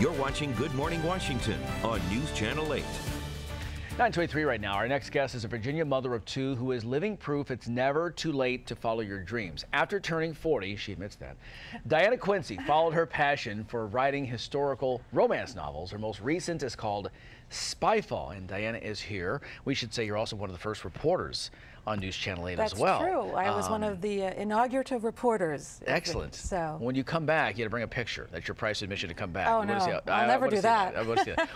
You're watching Good Morning Washington on News Channel 8. 9:23 right now. Our next guest is a Virginia mother of two who is living proof it's never too late to follow your dreams. After turning 40, she admits that, Diana Quincy followed her passion for writing historical romance novels. Her most recent is called Spyfall, and Diana is here. We should say you're also one of the first reporters on News Channel 8 as well. That's true. I was one of the inaugurative reporters. Excellent. So when you come back, you got to bring a picture. That's your price of admission to come back. Oh, no. I'll never do that.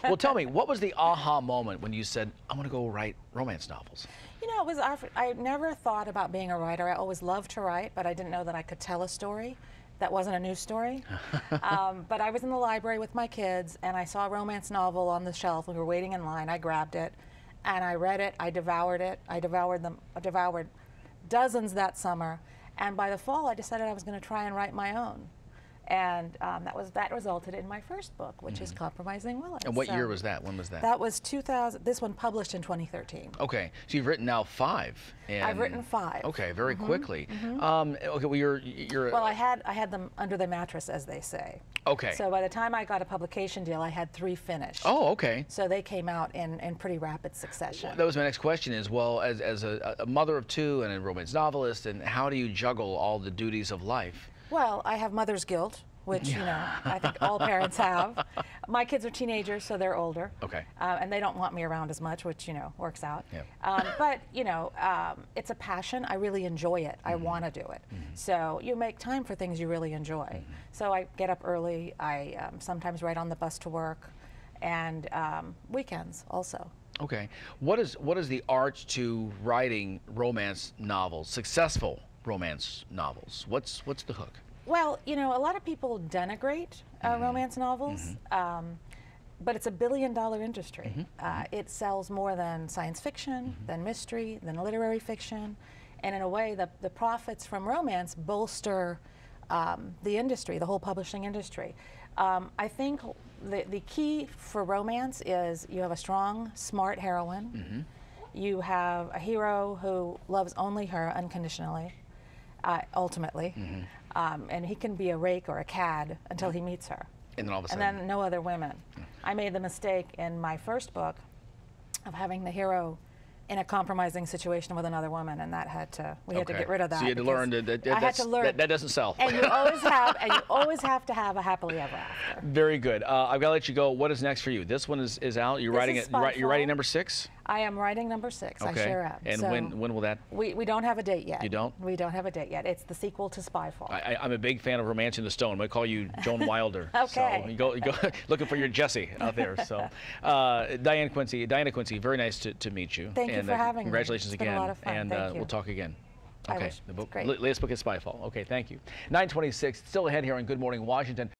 Well, tell me, what was the aha moment when you said, I want to go write romance novels? You know, I never thought about being a writer. I always loved to write, but I didn't know that I could tell a story that wasn't a news story. But I was in the library with my kids, and I saw a romance novel on the shelf. We were waiting in line. I grabbed it, and I read it. I devoured it. I devoured dozens that summer. And by the fall, I decided I was going to try and write my own. And that resulted in my first book, which is Compromising Willis. And what year was that? When was that? That was 2000. This one published in 2013. Okay, so you've written now 5. I've written 5. Okay, very quickly. Okay, well you're. Well, I had them under the mattress, as they say. Okay. So by the time I got a publication deal, I had 3 finished. Oh, okay. So they came out in pretty rapid succession. That was my next question. Is well, as a mother of 2 and a romance novelist, and how do you juggle all the duties of life? Well, I have mother's guilt, which, you know, I think all parents have. My kids are teenagers, so they're older. Okay. And they don't want me around as much, which, you know, works out. Yeah. But, you know, it's a passion. I really enjoy it. I want to do it. So you make time for things you really enjoy. So I get up early. I sometimes write on the bus to work, and weekends also. Okay. What is the art to writing romance novels, successful romance novels? What's the hook? Well, you know, a lot of people denigrate romance novels, but it's a billion-dollar industry. It sells more than science fiction, than mystery, than literary fiction, and in a way, the profits from romance bolster the industry, the whole publishing industry. I think the key for romance is you have a strong, smart heroine. You have a hero who loves only her unconditionally. Ultimately, and he can be a rake or a cad until he meets her, and then all of a sudden, and then no other women. I made the mistake in my first book of having the hero in a compromising situation with another woman, and that we had to get rid of that. So you had to learn that doesn't sell. And you always have to have a happily ever after. Very good. I've got to let you go. What is next for you? This one is out. You're writing it. You're writing number 6. I am writing number 6. Okay. I sure am. And so when will that? We don't have a date yet. You don't? We don't have a date yet. It's the sequel to Spyfall. I'm a big fan of Romancing the Stone. I'm going to call you Joan Wilder. Okay. So you go looking for your Jesse out there. So Diana Quincy, very nice to meet you. Thank you for having me. Congratulations again. It's been a lot of fun. And Thank you. we'll talk again. I Okay. wish. The book, great. latest book is Spyfall. Okay, thank you. 9:26. Still ahead here on Good Morning Washington.